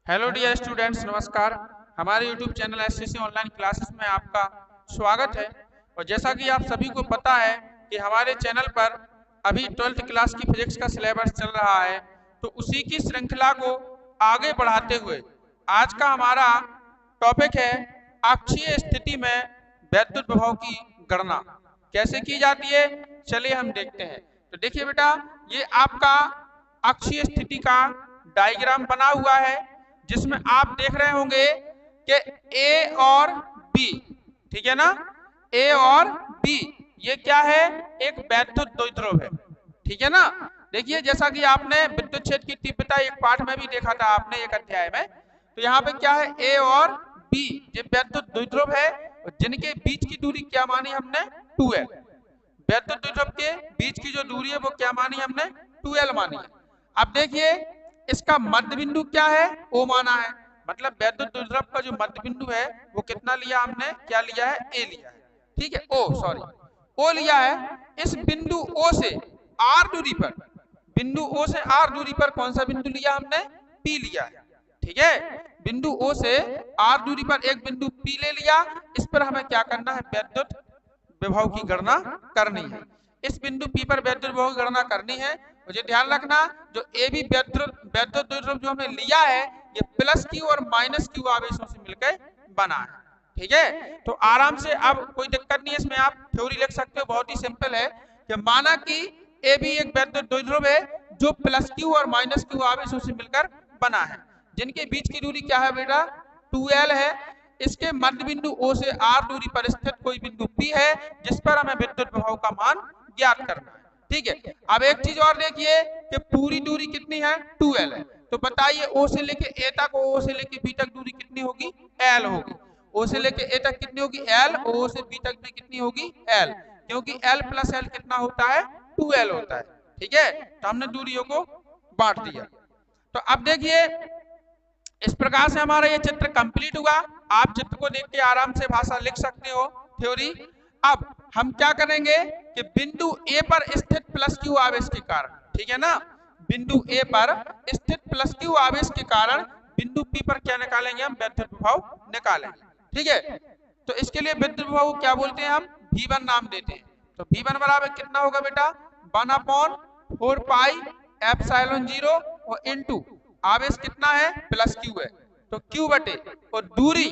Hello dear students, नमस्कार। हमारे YouTube channel SCC online classes में आपका स्वागत है। और जैसा कि आप सभी को पता है कि हमारे चैनल पर अभी 12th क्लास की फिजिक्स का सिलेबस चल रहा है, तो उसी की श्रृंखला को आगे बढ़ाते हुए आज का हमारा टॉपिक है अक्षीय स्थिति में वैद्युत विभव की गणना कैसे की जाती है। चलिए हम देखते हैं। तो देखिए बेटा, ये आपका अक्षीय स्थिति का डायग्राम बना हुआ है, जिसमें आप देख रहे होंगे कि ए और बी, ठीक है ना, ए और बी ये क्या है, एक वैद्युत द्विध्रुव है, ठीक है ना। देखिए, जैसा कि आपने विद्युत क्षेत्र की तीव्रता एक पाठ में भी देखा था आपने एक अध्याय में, तो यहाँ पे क्या है, ए और बी ये वैद्युत द्विध्रुव है, जिनके बीच की दूरी क्या मानी हमने, 2l। वैद्युत द्विध्रुव के बीच की जो दूरी है वो क्या मानी हमने, 2l मानी है। अब देखिए, इसका मध्य बिंदु क्या है, ओ माना है। मतलब वैद्युत द्विध्रुव का जो मध्य बिंदु है वो कितना लिया हमने, क्या लिया है, ए लिया है, ठीक है, ओ लिया है। इस बिंदु ओ से आर दूरी पर, बिंदु ओ से आर दूरी पर कौन सा बिंदु लिया हमने, पी लिया है, ठीक है। बिंदु ओ से आर दूरी पर एक बिंदु पी ले लिया। इस पर हमें क्या करना है, वैद्युत विभव की गणना करनी है। इस बिंदु पी पर वैद्युत विभव की गणना करनी है। मुझे ध्यान रखना, जो ए बी वैद्युत द्विध्रुव जो हमने लिया है ये प्लस क्यू और माइनस क्यू आवेशों से मिलकर बना है, ठीक है। तो आराम से, अब कोई दिक्कत नहीं है इसमें, आप थ्योरी लिख सकते हो, बहुत ही सिंपल है कि माना कि ए बी एक वैद्युत द्विध्रुव है जो प्लस क्यू और माइनस क्यू आवेशों से मिलकर बना है, जिनके बीच की दूरी क्या है बेटा, 2l है। इसके मध्य बिंदु O से R दूरी पर स्थित कोई बिंदु P है, जिस पर हमें विद्युत विभव का मान ज्ञात करना है, ठीक है। अब एक चीज और देखिए कि पूरी दूरी कितनी है, 2l है। तो बताइए O से लेके A तक, O से लेके B तक दूरी कितनी होगी, l होगी। O से लेके A तक कितनी होगी, l। O से B तक भी कितनी होगी, l, क्योंकि l प्लस l कितना होता है, 2l होता है, ठीक है। तो हमने दूरियों को बांट दिया। तो अब देखिए, इस प्रकार से हमारा ये चित्र कंप्लीट हुआ। आप चित्र को देख के आराम से भाषा लिख सकते हो, थ्योरी। अब हम क्या करेंगे कि बिंदु ए पर स्थित प्लस क्यू आवेश के कारण, ठीक है ना, बिंदु ए पर स्थित प्लस क्यू आवेश के कारण बिंदु पी पर क्या निकालेंगे, हम वैद्युत विभव निकालेंगे, ठीक है। तो इसके लिए विद्युत विभव क्या बोलते हैं, हम V1 नाम देते हैं। तो V1 बराबर कितना होगा बेटा, 1/4 पाई एप्सिलॉन 0 और इनटू आवेश कितना है, प्लस क्यू है, तो क्यू बटे और दूरी।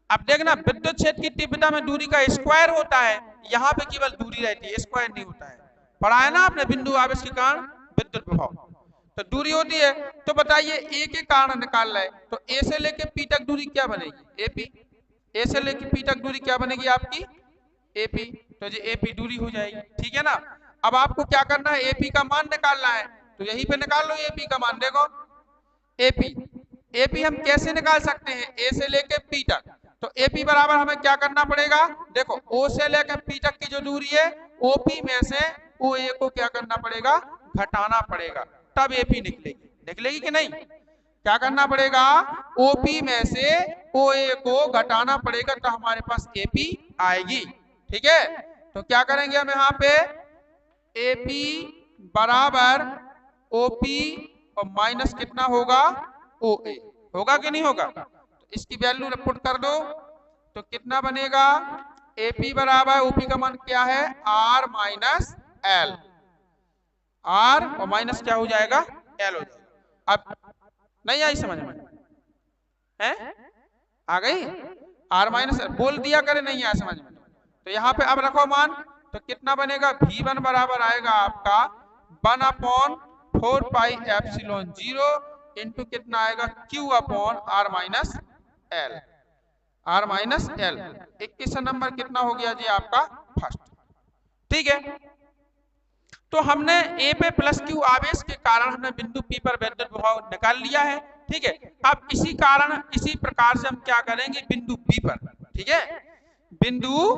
अब देखना, विद्युत क्षेत्र की तीव्रता में दूरी का स्क्वायर होता है, यहाँ पे केवल दूरी रहती है, स्क्वायर नहीं होता है। पढ़ा है ना आपने, बिंदु आवेश के कारण विद्युत विभव, तो दूरी होती है। तो बताइए ए के कारण निकाल रहे, तो ए से लेके पी तक दूरी क्या बनेगी, एपी। ए से लेके पी तक दूरी क्या बनेगी आपकी, एपी। तो ये एपी दूरी हो जाएगी, ठीक है ना। अब आपको क्या करना है, एपी का मान निकालना है, तो यहीं पे निकाल लो एपी का मान। देखो एपी हम कैसे निकाल सकते हैं, ए से लेके पी तक। तो एपी बराबर हमें क्या करना पड़ेगा, देखो ओ से लेकर पी तक की जो दूरी है, ओपी में से ओ ए को क्या करना पड़ेगा, घटाना पड़ेगा, तब एपी निकलेगी। निकलेगी कि नहीं, क्या करना पड़ेगा, ओपी में से ओ ए को घटाना पड़ेगा, तो हमारे पास एपी आएगी, ठीक है। तो क्या करेंगे हम यहाँ पे, एपी बराबर ओपी और माइनस कितना होगा, ओ ए होगा कि नहीं होगा। तो इसकी वैल्यू पुट कर दो, तो कितना बनेगा, एपी बराबर ओपी का मान क्या है, आर माइनस एल, आर और माइनस क्या हो जाएगा, एल हो जाएगा। अब नहीं आई समझ में, है आ गई, आर माइनस एल बोल दिया करे, नहीं आया समझ में। तो यहाँ पे अब रखो मान, तो कितना बनेगा, V1 बराबर आएगा आपका 1/4 पाई एप्सिलॉन 0 इंटू कितना आएगा, Q upon r minus l, r minus l. 21 number कितना हो गया जी आपका, फर्स्ट, ठीक है। तो हमने ए पे प्लस क्यू आवेश के कारण हमने बिंदु पी पर वैद्युत विभव निकाल लिया है, ठीक है। अब इसी प्रकार से हम क्या करेंगे, बिंदु बी पर, ठीक है, बिंदु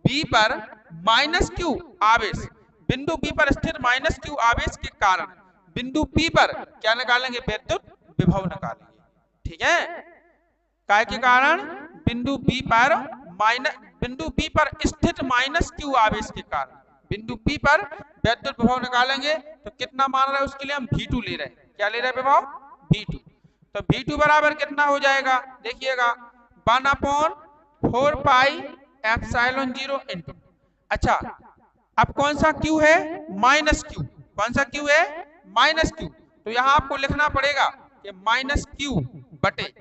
बी पर माइनस क्यू आवेश, बिंदु बी पर स्थित माइनस क्यू आवेश के कारण बिंदु पी पर क्या निकालेंगे, विद्युत विभव निकालेंगे, ठीक है। काय के कारण, बिंदु बी पर स्थित माइनस क्यू आवेश के कारण बिंदु पी पर वैद्युत विभव निकालेंगे। तो कितना मान रहे हैं उसके लिए हम V2 ले रहे हैं, क्या ले रहे हैं विभव, V2। तो V2 बराबर कितना हो जाएगा, देखिएगा 1/4 पाई एप्सिलॉन 0 इंटू, अच्छा अब कौन सा Q है, माइनस Q, कौन सा Q है, माइनस Q, तो यहाँ आपको लिखना पड़ेगा कि माइनस Q बटे,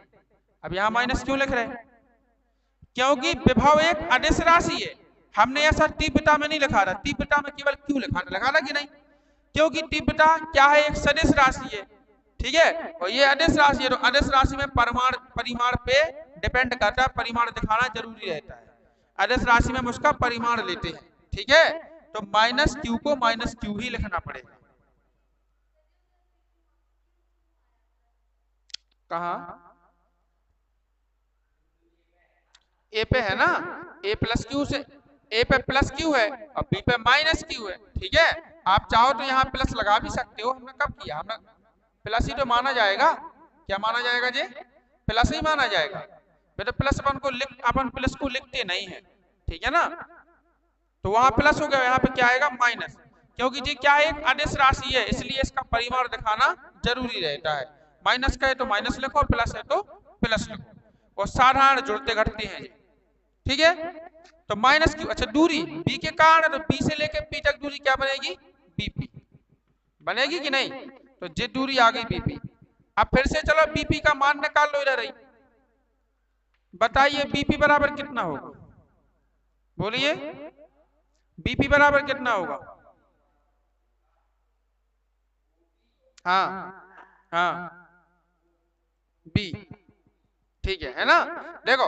अब यहाँ माइनस क्यों लिख रहे हैं, क्योंकि विभव एक अदिश राशि है, हमने ऐसा तीव्रता में नहीं लिखा था, तीव्रता में केवल Q लिखा था कि नहीं, क्योंकि तीव्रता क्या है, एक सदिश राशि है, ठीक है, और ये अदिश राशि है, तो अदिश राशि में परिमाण पे डिपेंड करता है, परिमाण दिखाना जरूरी रहता है, अदिश राशि में हम उसका परिमाण लेते हैं, ठीक है, तो माइनस Q को माइनस Q ही लिखना पड़ेगा, कहा ए पे है ना, ए प्लस क्यू से, ए पे प्लस क्यू है और बी पे माइनस क्यू है, ठीक है, आप चाहो तो यहाँ प्लस लगा भी सकते हो, हमने कब किया, हमने प्लस ही तो माना जाएगा, क्या माना जाएगा जी, प्लस ही माना जाएगा, फिर तो प्लस अपन प्लस को लिखते नहीं है, ठीक है ना, तो वहां प्लस हो गया, यहाँ पे क्या आएगा माइनस, क्योंकि जी क्या है, एक अदिश राशि है, इसलिए इसका परिमाण दिखाना जरूरी रहता है, माइनस का है तो माइनस लिखो, प्लस है तो प्लस लिखो, और साधारण जुड़ते घटते हैं, ठीक है, तो माइनस क्यू, अच्छा दूरी b के कारण, तो b से लेके p तक दूरी क्या बनेगी, bp बनेगी कि नहीं, तो ये दूरी आ गई bp, अब फिर से चलो bp का मान निकाल लो इधर ही, बताइए bp बराबर कितना होगा, बोलिए bp बराबर कितना होगा, हाँ हाँ b, ठीक है ना, देखो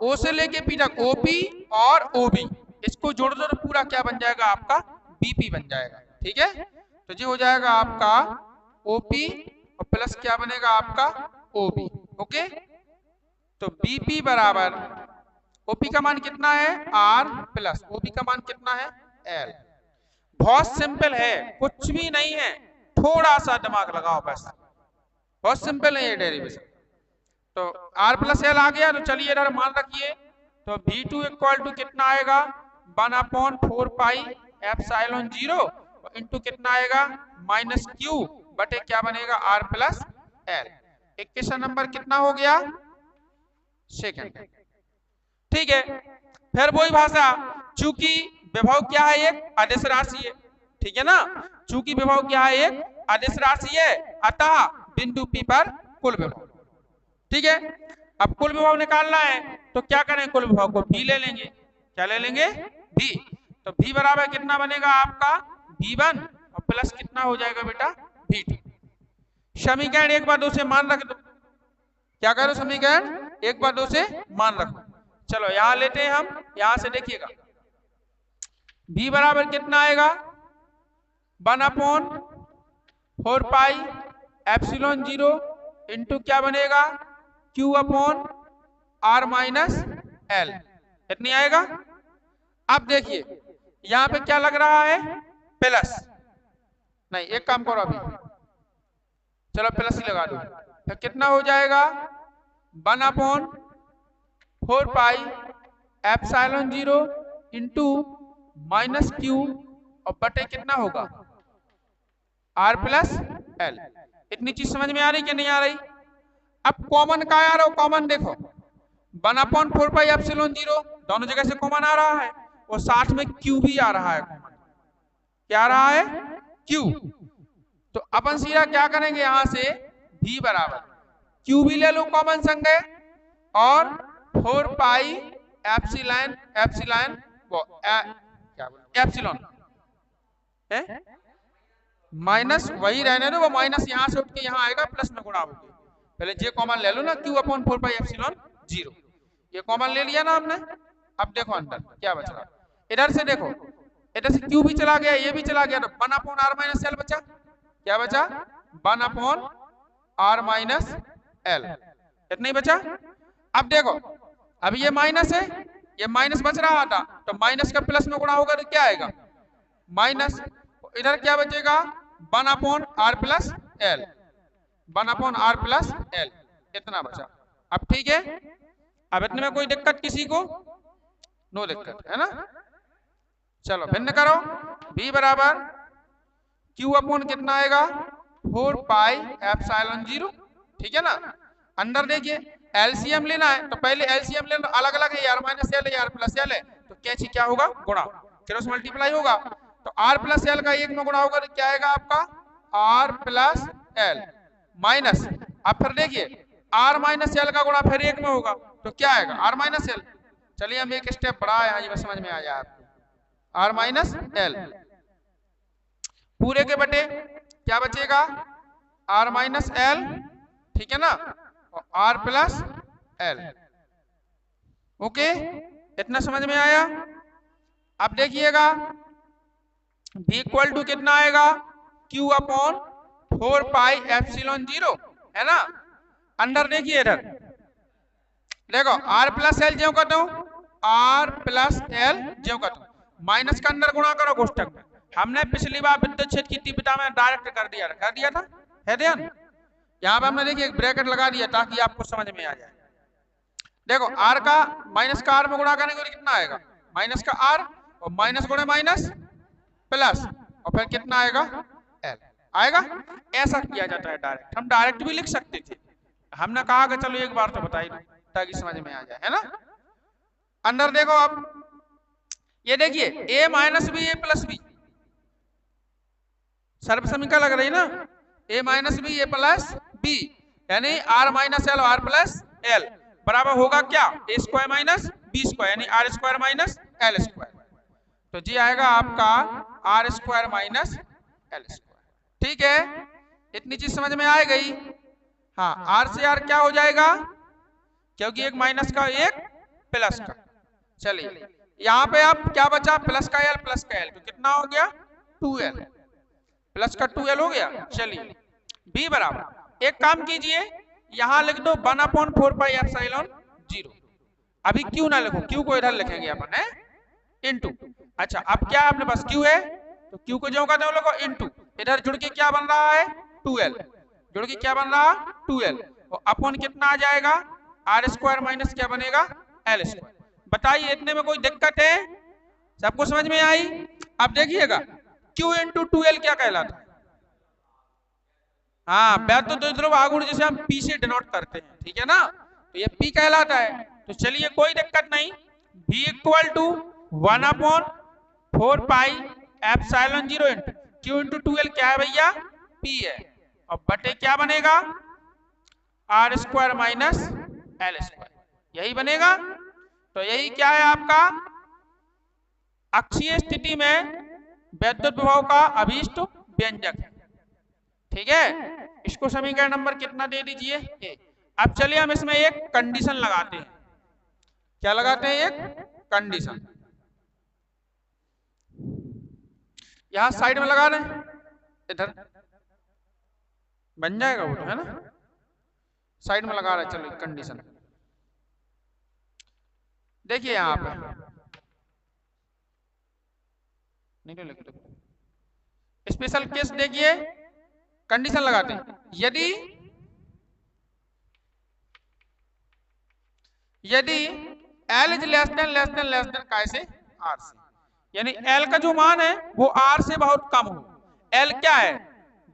O से लेके P तक OP और OB, इसको जोड़ दो तो पूरा क्या बन जाएगा आपका, BP बन जाएगा, ठीक है, तो ये हो जाएगा आपका OP और प्लस क्या बनेगा आपका OB, ओके, तो BP बराबर, OP का मान कितना है R प्लस OB का मान कितना है L, बहुत सिंपल है, कुछ भी नहीं है, थोड़ा सा दिमाग लगाओ बस, बहुत सिंपल है ये डेरिवेशन, तो R प्लस L आ गया, तो चलिए इधर मान रखिए, तो V2 इक्वल टू कितना आएगा 1/4 पाई एप्सिलॉन 0 इंटू कितना आएगा माइनस Q बटे क्या बनेगा R plus L, equation number कितना हो गया, सेकंड, ठीक है, फिर वही भाषा, चूंकि विभव क्या है, एक अदिश राशि है, ठीक है ना, चूंकि विभव क्या है, एक अदिश राशि है, अतः बिंदु P पर कुल विभव, ठीक है, अब कुल विभव निकालना है, तो क्या करें, कुल विभव को V ले लेंगे, क्या ले लेंगे V, तो V बराबर कितना बनेगा आपका V1 और प्लस कितना हो जाएगा बेटा V2, समीकरण 1/2 से मान रख दो, क्या करो समीकरण 1/2 से मान रखो, चलो यहां लेते हैं हम, यहां से देखिएगा V बराबर कितना आएगा 1/4 पाई एप्सिलॉन 0 इंटू क्या बनेगा Q upon R minus L, इतनी आएगा, अब देखिए यहां पे क्या लग रहा है, प्लस, नहीं एक काम करो अभी, चलो प्लस ही लगा दो, तो कितना हो जाएगा 1/4 pi epsilon 0 into minus Q और बटे कितना होगा R प्लस L, इतनी चीज समझ में आ रही कि नहीं आ रही, अब कॉमन का आ रहा हो, कॉमन देखो 1/4 पाई एप्सिलॉन 0 दोनों जगह से कॉमन आ रहा है, और साथ में Q भी आ रहा है कॉमन, क्या आ रहा है Q, तो अपन सीधा क्या करेंगे, यहां से V बराबर Q भी ले लो कॉमन संगे, और 4 पाई एप्सिलॉन है माइनस, वही रहने दो, वो माइनस यहां से उठ के यहां आएगा, प्लस में गुणा होगी, पहले जे कॉमन ले लो ना, Q अपॉन 4 पाई एप्सिलॉन 0, ये कॉमन ले लिया ना हमने, अब देखो अंदर क्या बच रहा, इधर से देखो, इधर से Q भी चला गया, ये भी चला गया, तो 1/R माइनस L बचा, क्या बचा 1/R माइनस L, इतना ही बचा, अब देखो अभी ये माइनस है, ये माइनस बच रहा था, तो माइनस का प्लस में गुणा होगा तो क्या आएगा माइनस, इधर क्या बचेगा 1/R plus L, 1/R plus L, इतना बचा, अब ठीक है, अब इतने में कोई दिक्कत किसी को, नो दिक्कत है ना, चलो भिन्न करो, V बराबर Q अपॉन कितना आएगा 4 पाई एप्सिलॉन 0, ठीक है ना, अंदर देखिए एलसीएम लेना है तो पहले एलसीएम लेना, अलग अलग है, आर माइनस एल है, आर प्लस एल है, तो कैसे क्या होगा, गुणा, क्रॉस मल्टीप्लाई होगा। तो आर प्लस एल का एक में गुणा होगा तो क्या आएगा आपका आर प्लस एल माइनस, अब फिर देखिए आर माइनस एल का गुणा फिर एक में होगा तो क्या आएगा आर माइनस एल। चलिए हम एक स्टेप बढ़ा है, ये बस समझ में आ जाए आपको, आर माइनस एल पूरे के बटे क्या बचेगा आर माइनस एल, ठीक है ना, और आर प्लस एल। ओके, इतना समझ में आया। अब देखिएगा v इक्वल टू कितना आएगा q अपॉन 4 पाई एप्सिलॉन 0 है ना। अंदर देखिए इधर देखो r प्लस एल ज्यों करता हूं, r प्लस एल ज्यों करता हूं, माइनस का अंदर गुणा करो कोष्टक में। हमने पिछली बार विद्युत क्षेत्र की तीव्रता में डायरेक्ट कर दिया था, है ध्यान। यहाँ पे हमने देखिए एक ब्रैकेट लगा दिया ताकि आपको समझ में आ जाए। देखो r का माइनस का r में गुणा करेंगे तो कितना आएगा माइनस का r, और माइनस गुणे माइनस प्लस, और फिर कितना आएगा l आएगा। ऐसा किया जाता है डायरेक्ट, हम डायरेक्ट भी लिख सकते थे, हमने कहा कि चलो एक बार तो बता ही दो ताकि समझ में आ जाए, है ना। अंदर देखो आप ये देखिए a minus b a plus b, सर्व समीकरण लग रही ना, a minus b a plus b, यानी r minus l r plus l बराबर होगा क्या a square minus b square, यानी r square minus l square. तो जी आएगा आपका r square minus l square. ठीक है, इतनी चीज समझ में आ गई। हाँ, आर से आर क्या हो जाएगा, क्योंकि एक माइनस का एक प्लस का। चलिए यहाँ पे अब क्या बचा प्लस का एल तो कितना हो गया 2l, प्लस का 2l हो गया। चलिए b बराबर एक काम कीजिए यहाँ लिख दो 1/4 पाई एप्सिलॉन 0। अभी q ना लिखो, q को इधर लिखेंगे अपन है इनटू। अच्छा अब क्या अपने पास q है तो q को जो का दो लोगों इनटू, इधर जुड़ के क्या बन रहा है 2l, जुड़ के क्या बन रहा 2l, और अपॉन कितना आ जाएगा आर स्क्वायर माइनस क्या बनेगा एल स्क्वायर। बताइए इतने में कोई दिक्कत है, सबको समझ में आई। अब देखिएगा q इंटू 2l क्या कहलाता है, हाँ वैद्युत ध्रुव आघूर्ण जिसे हम p से डिनोट करते हैं, ठीक है ना, तो ये p कहलाता है। तो चलिए कोई दिक्कत नहीं, v equal to 1/4 pi epsilon 0 into q into 2l क्या है भैया p है, और बटे क्या बनेगा r square minus l square, यही बनेगा। तो यही क्या है आपका अक्षीय स्थिति में वैद्युत विभव का अभीष्ट व्यंजक है। ठीक है, इसको समीकरण नंबर कितना दे दीजिए ए। अब चलिए हम इसमें एक कंडीशन लगाते हैं, क्या लगाते हैं एक कंडीशन, यहां साइड में लगा रहे हैं, इधर बन जाएगा वो तो है ना, साइड में लगा रहे हैं। चलो कंडीशन देखिए यहाँ पे नहीं लिख दो, स्पेशल केस देखिए कंडीशन लगाते हैं, यदि L इज लेस देन कैसे R से, यानी L का जो मान है वो R से बहुत कम हो। L क्या है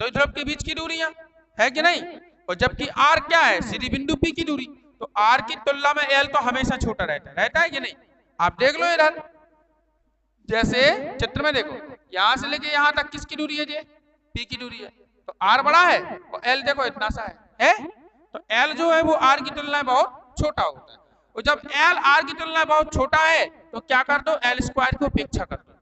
दो ध्रुव के बीच की दूरियां है कि नहीं, और जबकि R क्या है सीधी बिंदु P की दूरी, तो R की तुलना में L तो हमेशा छोटा रहता है कि नहीं। आप देख लो इधर जैसे चित्र में देखो, यहां से लेके यहां तक किसकी दूरी है, P की दूरी है, तो R बड़ा है और L देखो इतना सा है? तो L जो है वो R की तुलना में बहुत छोटा होता है, और जब L R की तुलना में बहुत छोटा है तो क्या कर दो L स्क्वायर की उपेक्षा कर दो,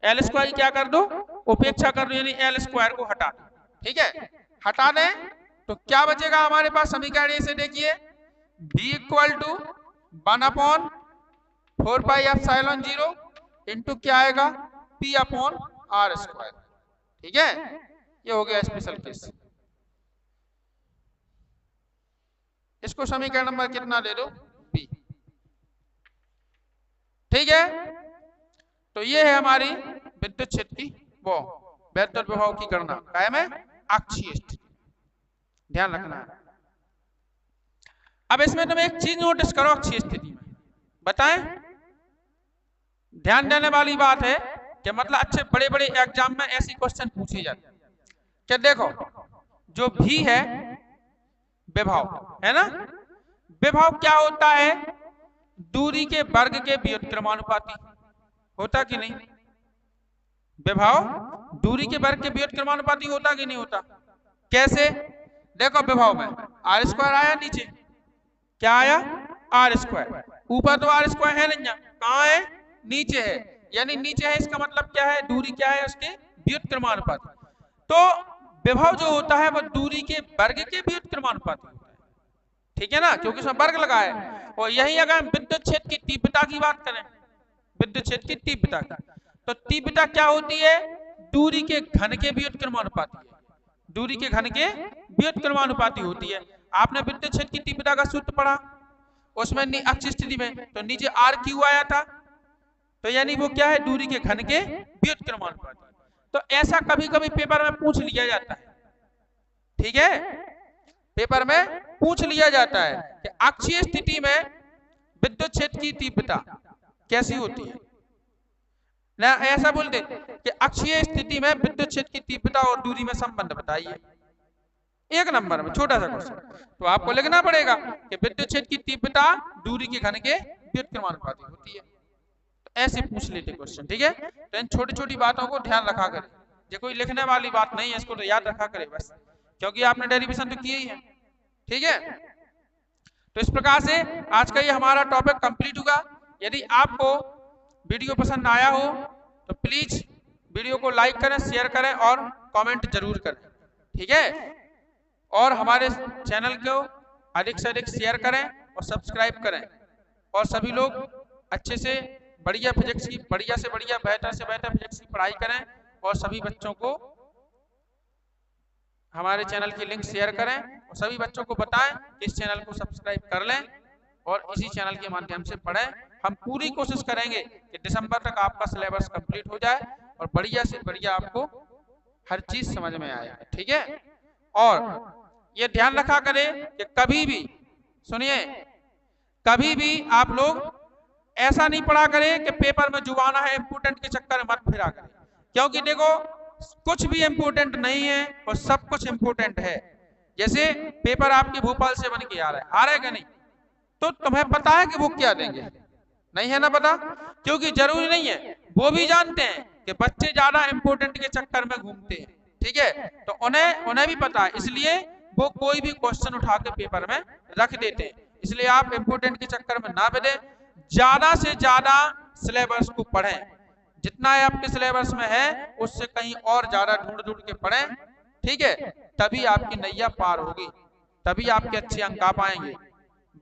L स्क्वायर क्या कर दो उपेक्षा कर दो, यानी L स्क्वायर को हटा दो। ठीक है, हटा दें तो क्या बचेगा हमारे पास समीकरण ऐसे देखिए v equal to 1/4 pi epsilon 0 into क्या आएगा p अपॉन आर स्क्वायर। ठीक है, ये हो गया स्पेशल केस। इसको समीकरण नंबर कितना दे दो b। ठीक है, तो ये है हमारी विद्युत क्षेत्र की वो वैद्युत विभव की गणना कायम है अक्षीय स्थिति, ध्यान रखना है। अब इसमें तुम एक चीज नोटिस करो अक्षीय स्थिति में, बताएं ध्यान देने वाली बात है कि मतलब अच्छे बड़े बड़े एग्जाम में ऐसी क्वेश्चन पूछे जाते हैं कि देखो जो v है विभव, है ना। विभव क्या होता है? दूरी के वर्ग के व्युत्क्रमानुपाती होता कि नहीं? विभव दूरी के वर्ग के व्युत्क्रमानुपाती होता कि नहीं होता? कैसे? देखो विभव में आर स्क्वायर आया, नीचे क्या आया? R square. ऊपर तो आर स्क्वायर है नहीं, कहाँ है? नीचे है, यानी नीचे है, इसका मतलब क्या है? दूरी क्या है उसके? व्युत्क्रमानुपाती। तो विभव जो होता है वह दूरी के वर्ग के व्युत्क्रमानुपाती होता है, ठीक है ना, क्योंकि उसमें वर्ग लगा है। और यही अगर हम विद्युत क्षेत्र की तीव्रता की बात करें, विद्युत क्षेत्र की तीव्रता की, तो तीव्रता क्या होती है? दूरी के घन के व्युत्क्रमानुपाती है, दूरी के घन के व्युत्क्रमानुपाती होती है। आपने विद्युत क्षेत्र की तीव्रता का सूत्र पढ़ा, उसमें अक्ष स्थिति में तो नीचे आर क्यू आया था, तो यानी वो क्या है? दूरी के घन के व्युत्क्रमानुपाती। तो ऐसा कभी कभी पेपर में पूछ लिया जाता है, ठीक है, पेपर में पूछ लिया जाता है कि अक्षीय स्थिति में विद्युत क्षेत्र की तीव्रता कैसी होती है ना। ऐसा बोलते कि अक्षीय स्थिति में विद्युत क्षेत्र की तीव्रता और दूरी में संबंध बताइए, एक नंबर में छोटा सा क्वेश्चन। तो आपको लिखना पड़ेगा कि विद्युत क्षेत्र की तीव्रता दूरी के घन के व्युत्क्रमानुपाती होती है। तो ऐसे पूछ लेते क्वेश्चन, ठीक है। तो इन छोटी छोटी बातों को ध्यान रखा करें, ये कोई लिखने वाली बात नहीं है, इसको तो याद रखा करें बस, क्योंकि आपने डेरिवेशन तो किया ही है, ठीक है। तो इस प्रकार से आज का ये हमारा टॉपिक कंप्लीट हुआ। यदि आपको वीडियो पसंद आया हो तो प्लीज वीडियो को लाइक करें, शेयर करें और कमेंट जरूर करें, ठीक है। और हमारे चैनल को अधिक से अधिक शेयर करें और सब्सक्राइब करें, और सभी लोग अच्छे से बढ़िया फिजिक्स की, बढ़िया से बढ़िया, बेहतर से बेहतर फिजिक्स की पढ़ाई करें, और सभी बच्चों को हमारे चैनल की लिंक शेयर करें, और सभी बच्चों को बताएं कि इस चैनल को सब्सक्राइब कर लें और इसी चैनल के माध्यम से पढ़ें। हम पूरी कोशिश करेंगे कि दिसंबर तक आपका सिलेबस कंप्लीट हो जाए और बढ़िया से बढ़िया आपको हर चीज समझ में आए, ठीक है। और ये ध्यान रखा करें कि कभी भी, सुनिए, कभी भी आप लोग ऐसा नहीं पढ़ा करें कि पेपर में जुबाना है इंपोर्टेंट के चक्कर में मत फिरा करें, क्योंकि देखो कुछ भी इंपोर्टेंट नहीं है और सब कुछ इंपोर्टेंट है। जैसे पेपर आपके भोपाल से बन के आ रहा है कि नहीं, तो तुम्हें पता है कि वो क्या देंगे? नहीं है ना पता, क्योंकि जरूरी नहीं है, वो भी जानते हैं कि बच्चे ज्यादा इंपोर्टेंट के चक्कर में घूमते हैं, ठीक है, तो उन्हें भी पता है, इसलिए वो कोई भी क्वेश्चन उठा के पेपर में रख देते हैं। इसलिए आप इंपोर्टेंट के चक्कर में ना बैठे, ज्यादा से ज्यादा सिलेबस को पढ़ें, जितना आपके सिलेबस में है उससे कहीं और ज्यादा ढूंढ ढूंढ के पढ़ें, ठीक है, तभी आपकी नैया पार होगी, तभी आपके अच्छे अंक आ पाएंगे।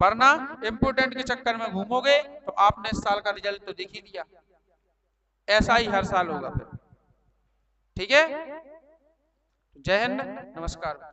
वरना इंपोर्टेंट के चक्कर में घूमोगे तो आपने इस साल का रिजल्ट तो देख ही लिया, ऐसा ही हर साल होगा फिर, ठीक है। जय हिंद, नमस्कार।